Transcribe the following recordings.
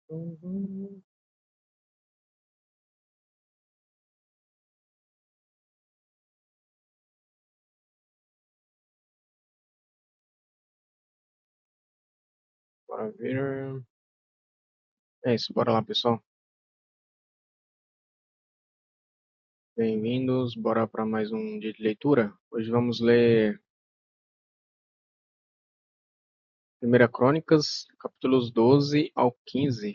Uhum. Bora ver. É isso, bora lá, pessoal. Bem-vindos, bora para mais um dia de leitura. Hoje vamos ler Primeira Crônicas, capítulos 12 ao 15.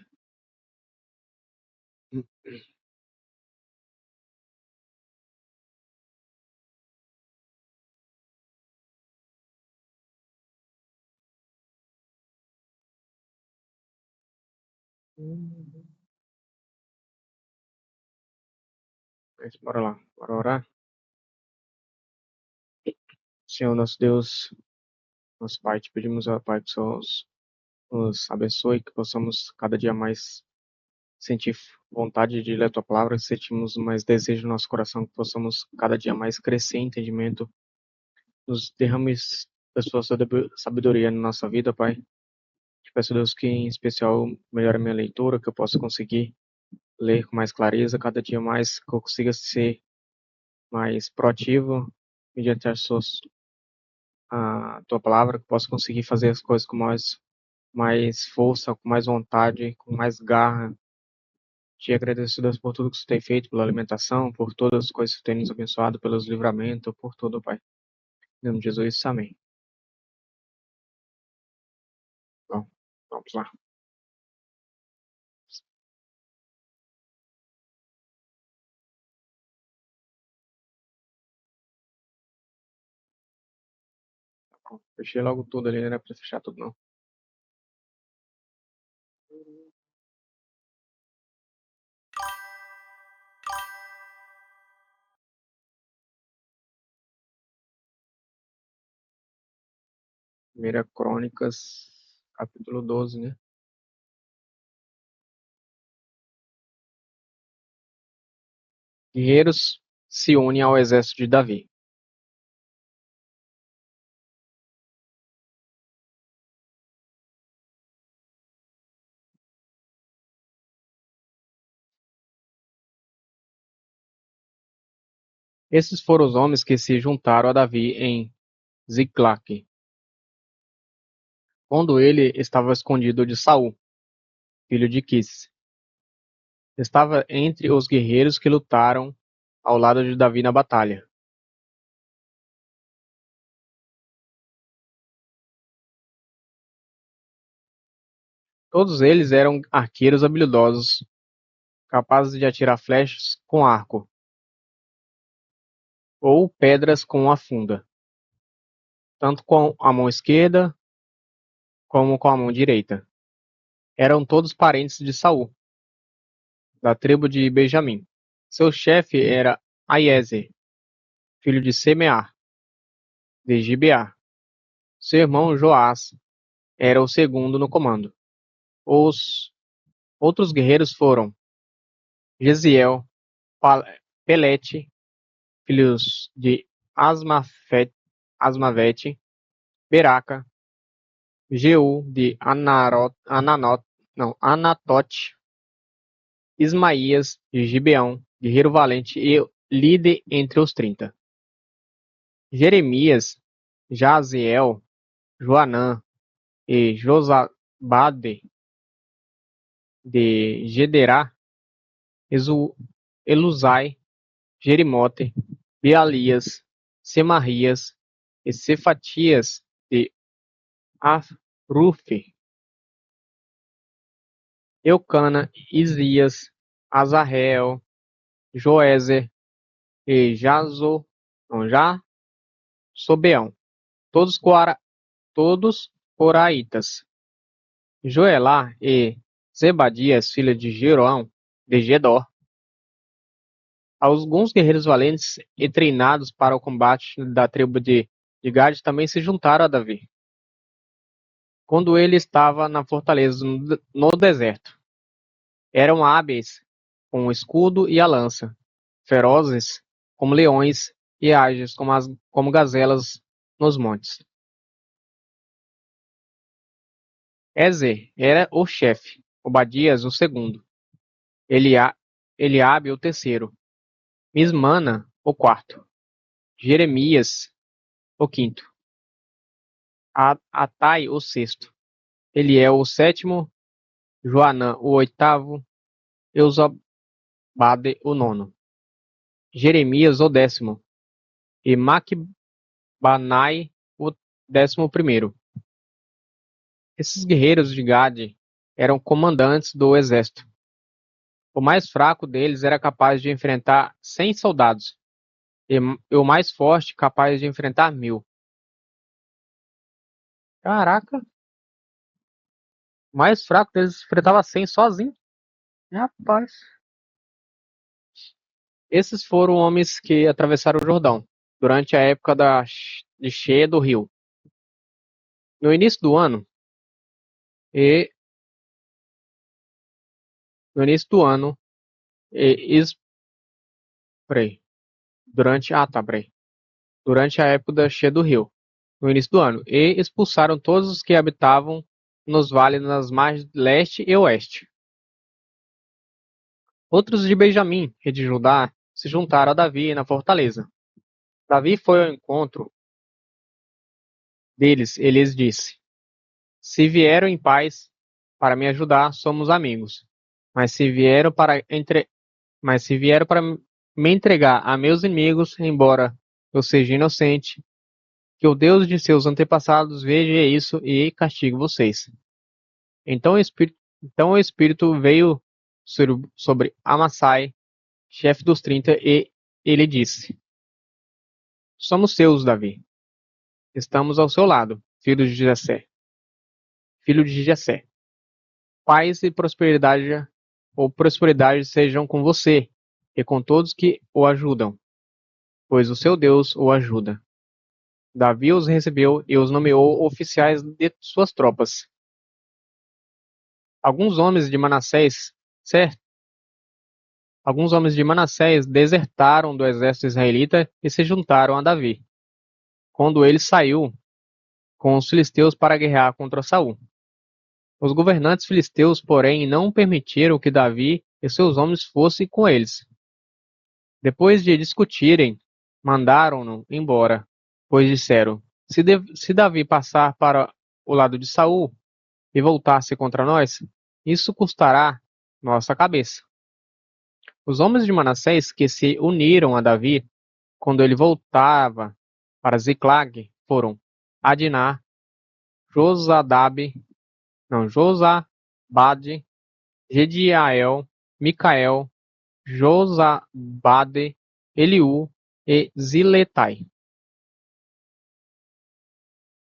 É isso, bora lá, bora orar. Senhor nosso Deus, nosso Pai, te pedimos, ó Pai, que o Senhor nos abençoe, que possamos cada dia mais sentir vontade de ler a tua palavra, que sentimos mais desejo no nosso coração, que possamos cada dia mais crescer em entendimento, nos derrames da sua sabedoria na nossa vida, Pai. Te peço, Deus, que em especial melhore a minha leitura, que eu possa conseguir ler com mais clareza, cada dia mais, que eu consiga ser mais proativo mediante a tua palavra, que eu possa conseguir fazer as coisas com mais força, com mais vontade, com mais garra. Te agradeço, Deus, por tudo que você tem feito, pela alimentação, por todas as coisas que você tem nos abençoado, pelos livramentos, por tudo, Pai. Em nome de Jesus, amém. Bom, vamos lá. Bom, fechei logo tudo ali, não era pra fechar tudo, não. Primeira Crônicas, capítulo 12, né? Guerreiros se unem ao exército de Davi. Esses foram os homens que se juntaram a Davi em Ziclague, quando ele estava escondido de Saul, filho de Quis. Estava entre os guerreiros que lutaram ao lado de Davi na batalha. Todos eles eram arqueiros habilidosos, capazes de atirar flechas com arco, ou pedras com a funda, tanto com a mão esquerda como com a mão direita. Eram todos parentes de Saul, da tribo de Benjamim. Seu chefe era Aiezer, filho de Semear, de Gibeá. Seu irmão Joás era o segundo no comando. Os outros guerreiros foram Gesiel, Pelete, filhos de Asmavete, Beraca, Jeú de Anatote, Ismaías de Gibeão, guerreiro valente e líder entre os 30. Jeremias, Jaziel, Joanã e Josabade de Gederá, Elusai, Jerimote, Bealias, Semarrias e Cefatias de Afrufe, Eucana, Isias, Azarel, Joézer e Jasobeão, todos coraitas. Joelá e Zebadias, filho de Jeroão, de Gedor. Alguns guerreiros valentes e treinados para o combate da tribo de Gade também se juntaram a Davi, quando ele estava na fortaleza no deserto. Eram hábeis com o escudo e a lança, ferozes como leões e ágeis como gazelas nos montes. Ezer era o chefe. Obadias o segundo, Eliabe o terceiro, Mismana o quarto, Jeremias o quinto, Atai o sexto, Eliel o sétimo, Joanã o oitavo, Eusabade o nono, Jeremias o décimo e Maquibanai o 11º. Esses guerreiros de Gade eram comandantes do exército. O mais fraco deles era capaz de enfrentar 100 soldados, e o mais forte capaz de enfrentar 1000. Caraca, o mais fraco deles enfrentava 100 sozinho. Rapaz. Esses foram homens que atravessaram o Jordão durante a época de cheia do rio. No início do ano, e no início do ano, e, is, peraí, peraí. Durante a época da cheia do rio, no início do ano, e expulsaram todos os que habitavam nos vales nas margens leste e oeste. Outros de Benjamim e de Judá se juntaram a Davi na fortaleza. Davi foi ao encontro deles e lhes disse: Se vieram em paz para me ajudar, somos amigos. Mas se vieram para me entregar a meus inimigos, embora eu seja inocente, que o Deus de seus antepassados veja isso e castigue vocês. Então o Espírito veio sobre Amassai, chefe dos 30, e ele disse: Somos seus, Davi. Estamos ao seu lado, filho de Jessé. Paz e prosperidade sejam com você e com todos que o ajudam, pois o seu Deus o ajuda. Davi os recebeu e os nomeou oficiais de suas tropas. Alguns homens de Manassés, certo? Alguns homens de Manassés desertaram do exército israelita e se juntaram a Davi, quando ele saiu com os filisteus para guerrear contra Saul. Os governantes filisteus, porém, não permitiram que Davi e seus homens fossem com eles. Depois de discutirem, mandaram-no embora, pois disseram: se Davi passar para o lado de Saul e voltar-se contra nós, isso custará nossa cabeça. Os homens de Manassés que se uniram a Davi quando ele voltava para Ziclag foram Adinah, Josabade, Gediael, Micael, Josabade, Eliú e Ziletai.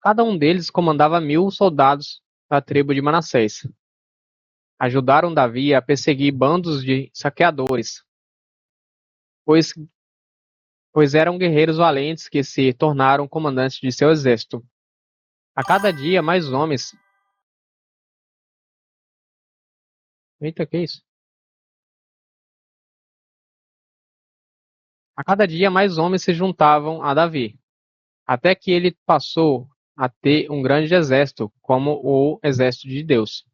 Cada um deles comandava 1000 soldados da tribo de Manassés. Ajudaram Davi a perseguir bandos de saqueadores, pois eram guerreiros valentes que se tornaram comandantes de seu exército. A cada dia mais homens. Eita, que isso? A cada dia mais homens se juntavam a Davi, até que ele passou a ter um grande exército, como o exército de Deus.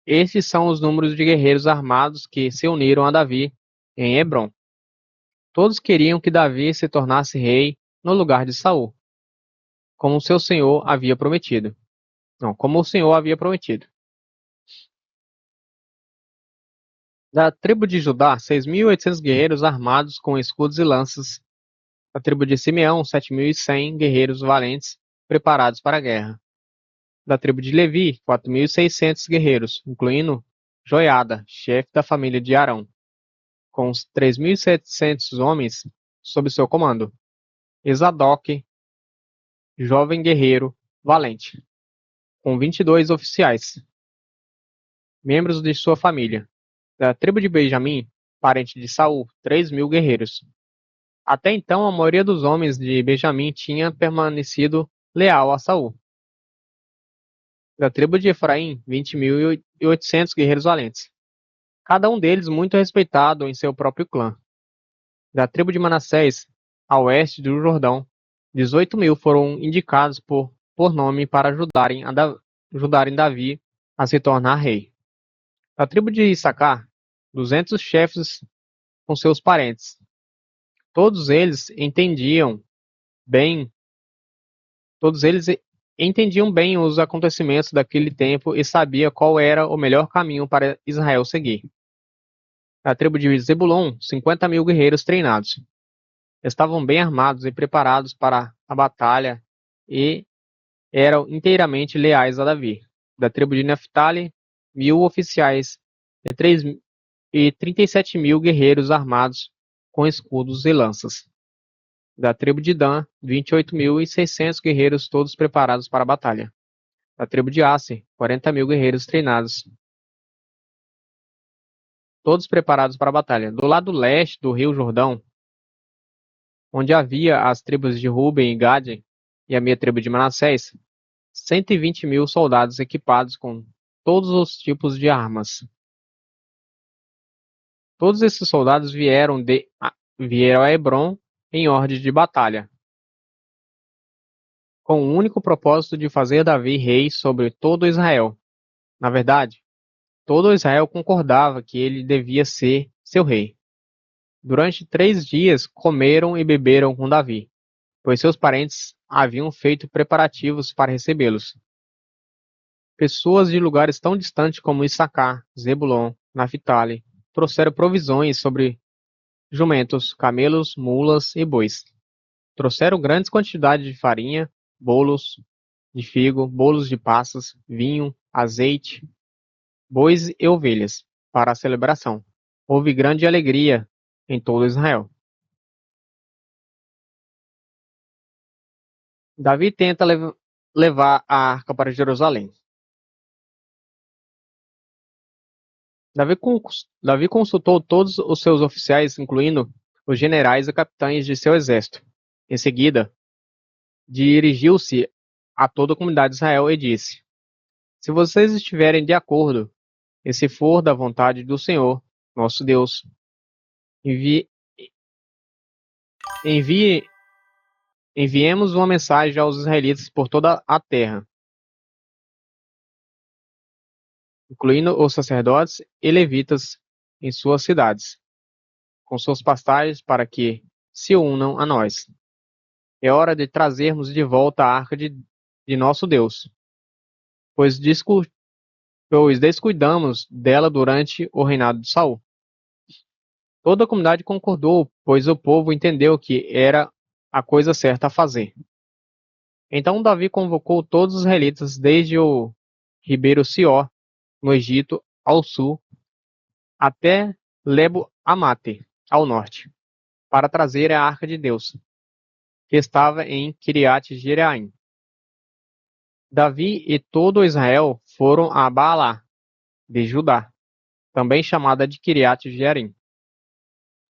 Estes são os números de guerreiros armados que se uniram a Davi em Hebrom. Todos queriam que Davi se tornasse rei no lugar de Saul, como o Senhor havia prometido. Da tribo de Judá, 6.800 guerreiros armados com escudos e lanças. Da tribo de Simeão, 7.100 guerreiros valentes preparados para a guerra. Da tribo de Levi, 4.600 guerreiros, incluindo Joiada, chefe da família de Arão, com os 3.700 homens sob seu comando. E Zadok, jovem guerreiro valente, com 22 oficiais, membros de sua família. Da tribo de Benjamim, parente de Saul, 3.000 guerreiros. Até então, a maioria dos homens de Benjamim tinha permanecido leal a Saul. Da tribo de Efraim, 20.800 guerreiros valentes, cada um deles muito respeitado em seu próprio clã. Da tribo de Manassés, a oeste do Jordão, 18.000 foram indicados por nome para ajudarem ajudarem Davi a se tornar rei. Da tribo de Issacar, 200 chefes com seus parentes. Todos eles entendiam bem, todos eles entendiam bem os acontecimentos daquele tempo e sabia qual era o melhor caminho para Israel seguir. Da tribo de Zebulon, 50.000 guerreiros treinados. Estavam bem armados e preparados para a batalha e eram inteiramente leais a Davi. Da tribo de Naphtali, 1.000 oficiais e 37.000 guerreiros armados com escudos e lanças. Da tribo de Dan, 28.600 guerreiros todos preparados para a batalha. Da tribo de Asser, 40.000 guerreiros treinados, todos preparados para a batalha. Do lado leste do rio Jordão, onde havia as tribos de Ruben e Gade e a minha tribo de Manassés, 120.000 soldados equipados com todos os tipos de armas. Todos esses soldados vieram a Hebron em ordem de batalha, com o único propósito de fazer Davi rei sobre todo Israel. Na verdade, todo Israel concordava que ele devia ser seu rei. Durante 3 dias comeram e beberam com Davi, pois seus parentes haviam feito preparativos para recebê-los. Pessoas de lugares tão distantes como Issacar, Zebulon, Naphtali trouxeram provisões sobre jumentos, camelos, mulas e bois. Trouxeram grandes quantidades de farinha, bolos de figo, bolos de passas, vinho, azeite, bois e ovelhas para a celebração. Houve grande alegria em todo Israel. Davi tenta levar a arca para Jerusalém. Davi consultou todos os seus oficiais, incluindo os generais e capitães de seu exército. Em seguida, dirigiu-se a toda a comunidade de Israel e disse: Se vocês estiverem de acordo, e se for da vontade do Senhor, nosso Deus, envie, envie, enviemos uma mensagem aos israelitas por toda a terra, incluindo os sacerdotes e levitas em suas cidades, com suas pastagens, para que se unam a nós. É hora de trazermos de volta a arca de nosso Deus, pois, pois descuidamos dela durante o reinado de Saul. Toda a comunidade concordou, pois o povo entendeu que era a coisa certa a fazer. Então Davi convocou todos os israelitas, desde o ribeiro Sior, no Egito, ao sul, até Lebo-Amate, ao norte, para trazer a arca de Deus, que estava em Kiriat-Jearim. Davi e todo Israel foram a Baalá, de Judá, também chamada de Kiriat-Jearim,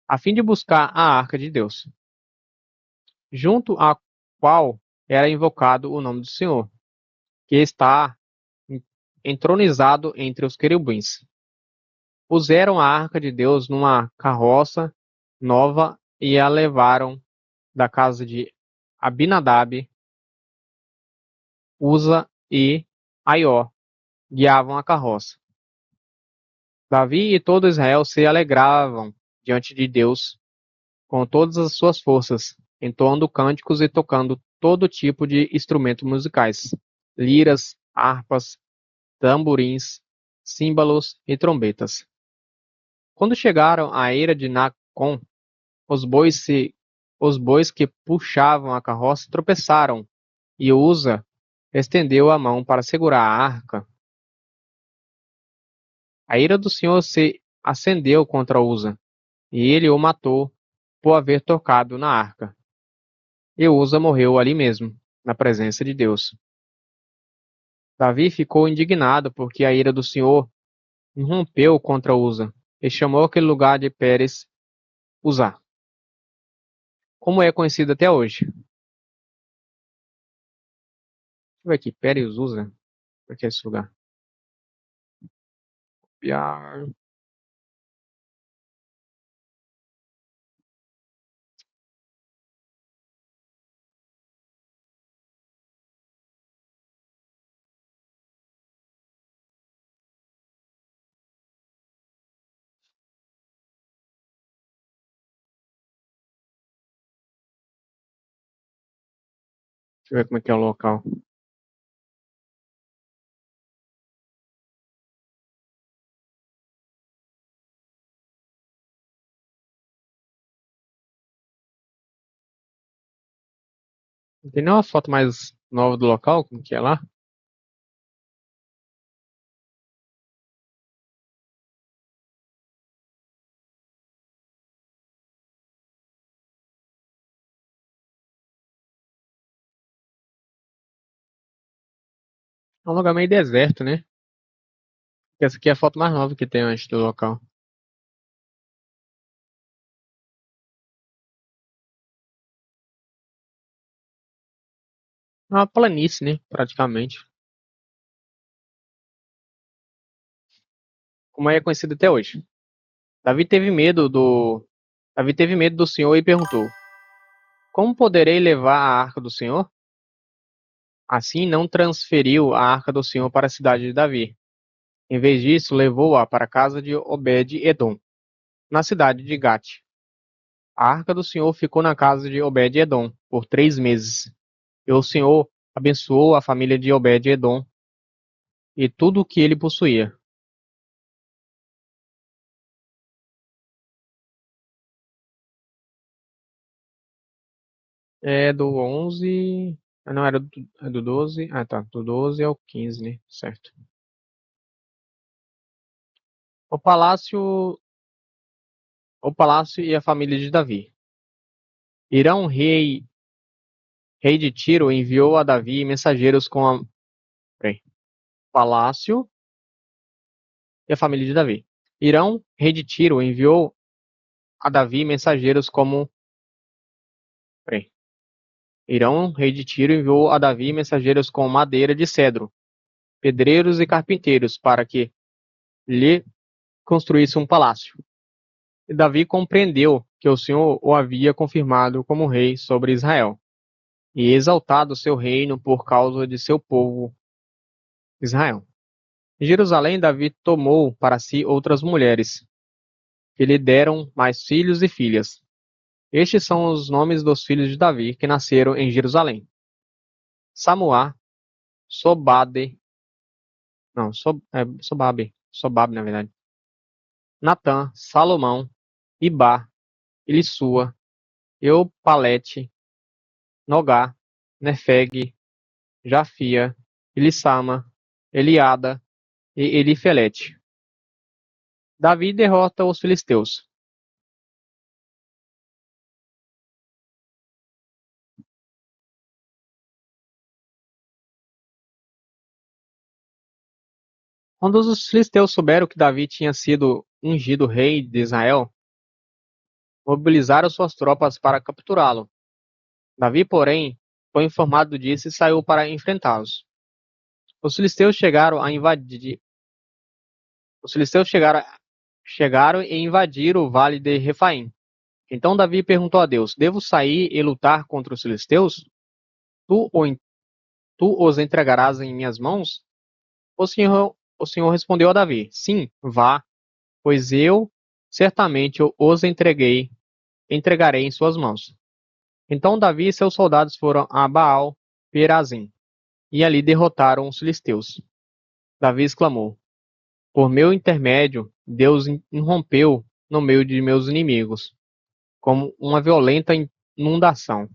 a fim de buscar a arca de Deus, junto à qual era invocado o nome do Senhor, que está entronizado entre os querubins. Puseram a arca de Deus numa carroça nova e a levaram da casa de Abinadab, Uza e Aió, guiavam a carroça. Davi e todo Israel se alegravam diante de Deus com todas as suas forças, entoando cânticos e tocando todo tipo de instrumentos musicais, liras, harpas, tamborins, símbolos e trombetas. Quando chegaram à eira de Nacon, os bois, os bois que puxavam a carroça tropeçaram, e Uza estendeu a mão para segurar a arca. A ira do Senhor se acendeu contra Uza, e ele o matou por haver tocado na arca. E Uza morreu ali mesmo, na presença de Deus. Davi ficou indignado porque a ira do Senhor irrompeu contra Uza, e chamou aquele lugar de Pérez Uzá, como é conhecido até hoje. Deixa eu ver aqui, Pérez Uzá, por que é esse lugar? Copiar. Deixa eu ver como é que é o local. Não tem nenhuma foto mais nova do local, como que é lá? É um lugar meio deserto, né? Essa aqui é a foto mais nova que tem antes do local. É uma planície, né? Praticamente. Como é conhecido até hoje. Davi teve medo do. Davi teve medo do Senhor e perguntou: Como poderei levar a arca do Senhor? Assim não transferiu a arca do Senhor para a cidade de Davi. Em vez disso, levou-a para a casa de Obed-Edom, na cidade de Gate. A arca do Senhor ficou na casa de Obed-Edom por 3 meses. E o Senhor abençoou a família de Obed-Edom e tudo o que ele possuía. É do 11. Ah, não, era do 12. Ah, tá. Do 12 ao 15, né? Certo. O palácio, o palácio e a família de Davi. Irão, rei de Tiro, enviou a Davi mensageiros com a. Peraí. Palácio e a família de Davi. Irão, rei de Tiro, enviou a Davi mensageiros como. Peraí. Irão, rei de Tiro, enviou a Davi mensageiros com madeira de cedro, pedreiros e carpinteiros, para que lhe construísse um palácio. E Davi compreendeu que o Senhor o havia confirmado como rei sobre Israel, e exaltado seu reino por causa de seu povo Israel. Em Jerusalém, Davi tomou para si outras mulheres, que lhe deram mais filhos e filhas. Estes são os nomes dos filhos de Davi que nasceram em Jerusalém: Samuá, Sobade, não, Sobabe, na verdade, Natã, Salomão, Ibá, Elissua, Eupalete, Nogá, Nefeg, Jafia, Elissama, Eliada e Elifelete. Davi derrota os filisteus. Quando os filisteus souberam que Davi tinha sido ungido rei de Israel, mobilizaram suas tropas para capturá-lo. Davi, porém, foi informado disso e saiu para enfrentá-los. Os filisteus chegaram a invadir. Os filisteus chegaram e invadiram o vale de Refaim. Então Davi perguntou a Deus: Devo sair e lutar contra os filisteus? Tu, ou, tu os entregarás em minhas mãos? O Senhor respondeu a Davi: Sim, vá, pois eu certamente os entregarei em suas mãos. Então Davi e seus soldados foram a Baal Perazim e ali derrotaram os filisteus. Davi exclamou: Por meu intermédio, Deus irrompeu no meio de meus inimigos, como uma violenta inundação.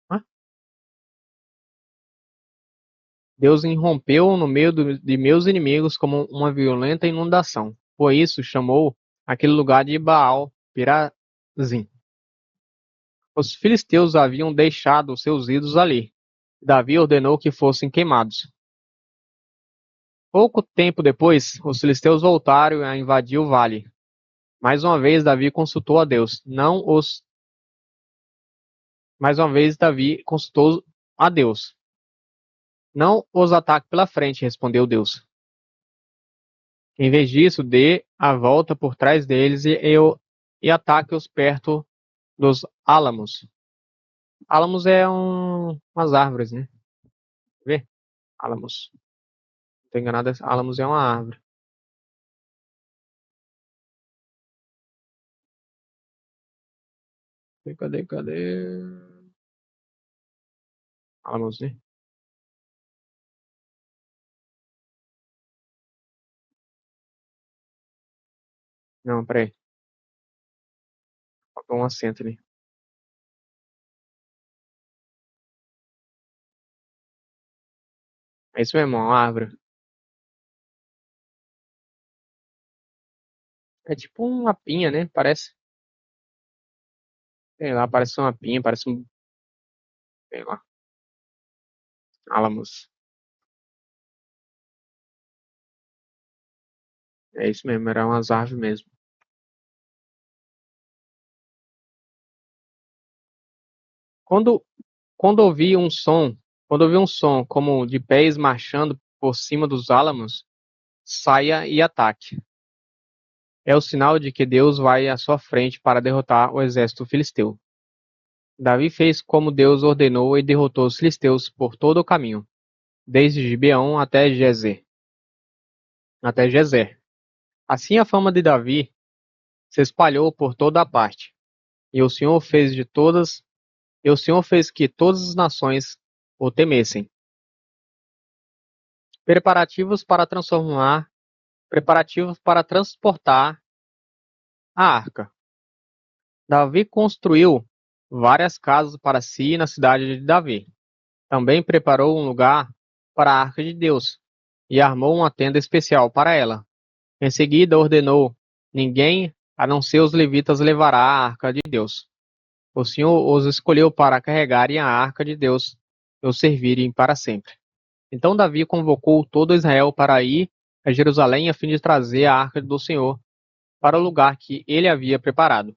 Hã? Deus irrompeu no meio de meus inimigos como uma violenta inundação. Por isso chamou aquele lugar de Baal Perazim. Os filisteus haviam deixado seus ídolos ali. Davi ordenou que fossem queimados. Pouco tempo depois, os filisteus voltaram a invadir o vale. Mais uma vez, Davi consultou a Deus. Mais uma vez, Davi consultou a Deus. Não os ataque pela frente, respondeu Deus. Em vez disso, dê a volta por trás deles e ataque-os perto dos álamos. Álamos é umas árvores, né? Vê? Álamos. Não tô enganado, álamos é uma árvore. Cadê? Álamos, né? Não, peraí. Faltou um acento ali. É isso mesmo, uma árvore. É tipo uma pinha, né? Parece. Sei lá, parece uma pinha, parece um. Sei lá. Álamos. É isso mesmo, era umas árvores mesmo. Quando, quando ouvi um som, quando ouvi um som como de pés marchando por cima dos álamos, saia e ataque. É o sinal de que Deus vai à sua frente para derrotar o exército filisteu. Davi fez como Deus ordenou e derrotou os filisteus por todo o caminho, desde Gibeão até Gezer. Assim a fama de Davi se espalhou por toda a parte, e o Senhor fez de todas, e o Senhor fez que todas as nações o temessem. Preparativos para transformar, preparativos para transportar a arca. Davi construiu várias casas para si na cidade de Davi. Também preparou um lugar para a arca de Deus e armou uma tenda especial para ela. Em seguida ordenou: ninguém, a não ser os levitas, levará a arca de Deus. O Senhor os escolheu para carregarem a arca de Deus e o servirem para sempre. Então Davi convocou todo Israel para ir a Jerusalém a fim de trazer a arca do Senhor para o lugar que ele havia preparado.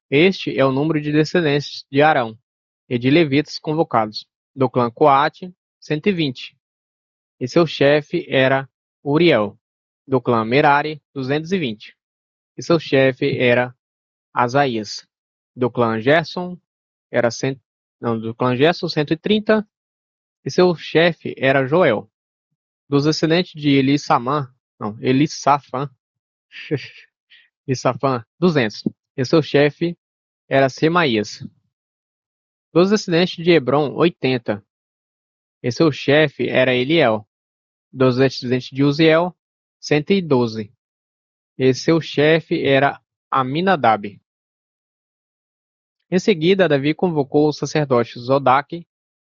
Este é o número de descendentes de Arão e de levitas convocados. Do clã Coate, 120. E seu chefe era Uriel. Do clã Merari, 220. E seu chefe era Asaías. Do clã Gerson, era do clã Gerson, 130. E seu chefe era Joel. Dos descendentes de Elissafã, Elisafã, 200. E seu chefe era Semaías. Dos descendentes de Hebron, 80. E seu chefe era Eliel. Dos descendentes de Uziel, 112. E seu chefe era Aminadab. Em seguida, Davi convocou os sacerdotes Zodaque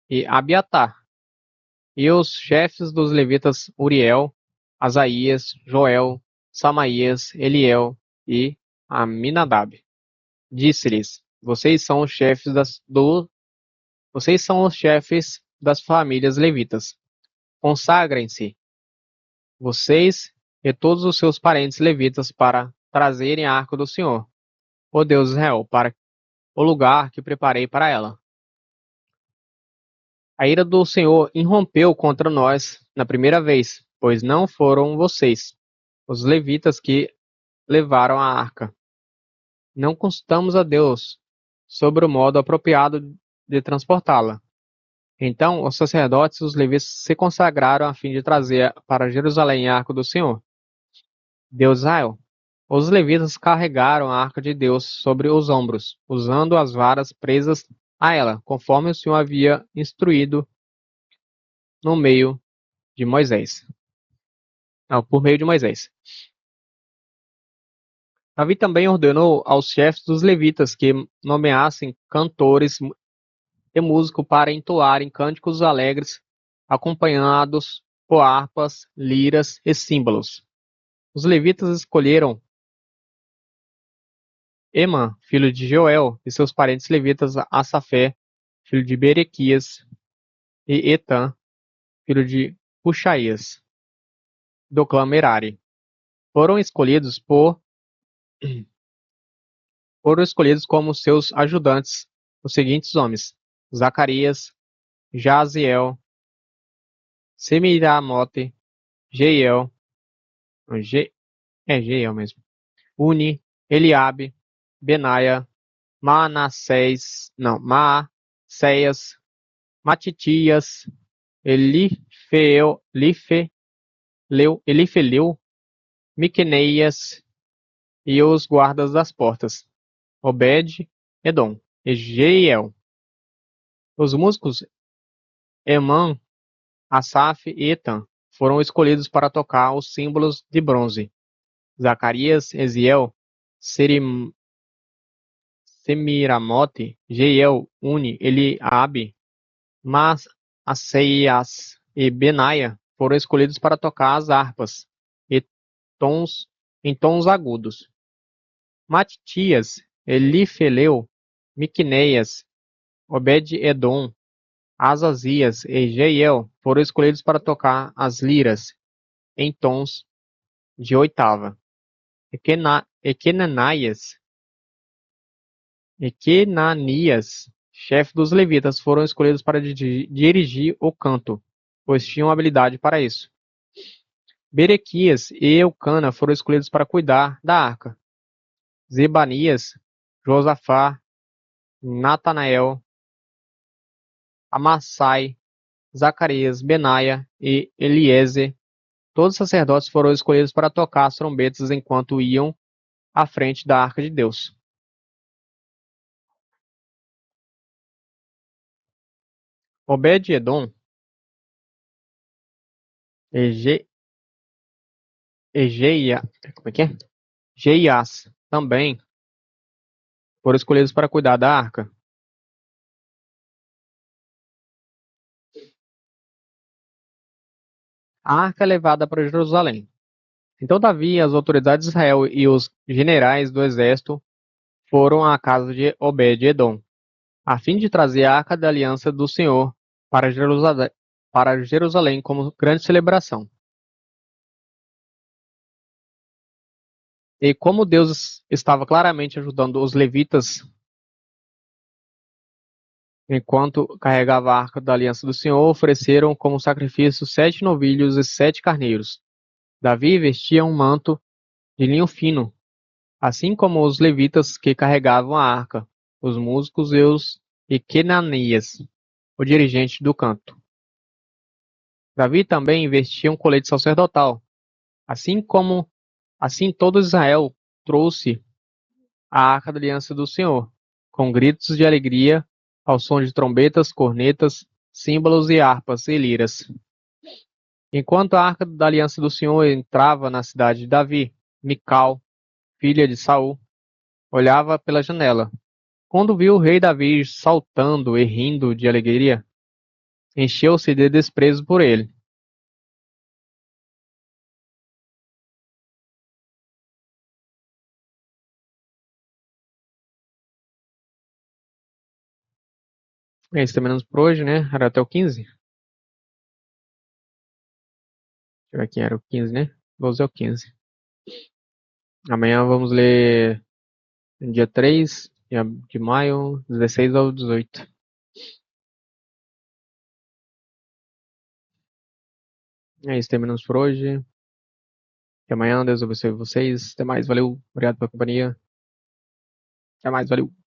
e Abiatar, e os chefes dos levitas Uriel, Asaías, Joel, Samaías, Eliel e Aminadab. Disse-lhes: vocês são os chefes das famílias levitas. Consagrem-se, vocês e todos os seus parentes levitas, para trazerem a arca do Senhor, o Deus de Israel, para o lugar que preparei para ela. A ira do Senhor irrompeu contra nós na primeira vez, pois não foram vocês, os levitas, que levaram a arca. Não consultamos a Deus sobre o modo apropriado de transportá-la. Então os sacerdotes e os levitas se consagraram a fim de trazer para Jerusalém a arca do Senhor, Deus de Israel. Os levitas carregaram a arca de Deus sobre os ombros, usando as varas presas a ela, conforme o Senhor havia instruído no meio de Moisés. Não, por meio de Moisés. Davi também ordenou aos chefes dos levitas que nomeassem cantores e músicos para entoarem cânticos alegres, acompanhados por harpas, liras e símbolos. Os levitas escolheram Emã, filho de Joel, e seus parentes levitas Asafé, filho de Berequias, e Etan, filho de Puxaías, do clã Merari. Foram escolhidos foram escolhidos como seus ajudantes os seguintes homens: Zacarias, Jaziel, Semiramote, Jeiel, Je, Jeiel mesmo, Uni, Eliabe, Benaia, Maacéias, Matitias, Elifeleu, Miqueneias e os guardas das portas, Obed, Edom e Jeiel. Os músicos Emã, Asaf e Etan foram escolhidos para tocar os símbolos de bronze. Zacarias, Eziel, Semiramote, Jeiel, Uni, Eliabe, Maaseias e Benaia foram escolhidos para tocar as harpas e tons, em tons agudos. Matitias, Elifeleu, Miquneias, Obed-edom, Azazias e Jeiel foram escolhidos para tocar as liras em tons de oitava. Equenanias, chefe dos levitas, foram escolhidos para dirigir o canto, pois tinham habilidade para isso. Berequias e Eucana foram escolhidos para cuidar da arca. Zebanias, Josafá, Natanael, Amassai, Zacarias, Benaia e Eliezer, todos os sacerdotes foram escolhidos para tocar as trombetas enquanto iam à frente da arca de Deus. Obed-edom, Egeia, como é que é? Jeias também foram escolhidos para cuidar da arca. A arca é levada para Jerusalém. Então Davi, as autoridades de Israel e os generais do exército foram à casa de Obed-edom, a fim de trazer a arca da aliança do Senhor para Jerusalém como grande celebração. E como Deus estava claramente ajudando os levitas enquanto carregava a arca da aliança do Senhor, ofereceram como sacrifício 7 novilhos e 7 carneiros. Davi vestia um manto de linho fino, assim como os levitas que carregavam a arca, os músicos e Quenanias, o dirigente do canto. Davi também vestia um colete sacerdotal, assim todo Israel trouxe a arca da aliança do Senhor, com gritos de alegria, ao som de trombetas, cornetas, símbolos e harpas e liras. Enquanto a arca da aliança do Senhor entrava na cidade de Davi, Mical, filha de Saul, olhava pela janela. Quando viu o rei Davi saltando e rindo de alegria, encheu-se de desprezo por ele. É isso também menos por hoje, né? Era até o 15. Deixa eu ver aqui, era o 15, né? 12 ao 15. Amanhã vamos ler dia 3 de maio, 16 ao 18. É isso, terminamos por hoje. Até amanhã, Deus abençoe vocês. Até mais, valeu. Obrigado pela companhia. Até mais, valeu.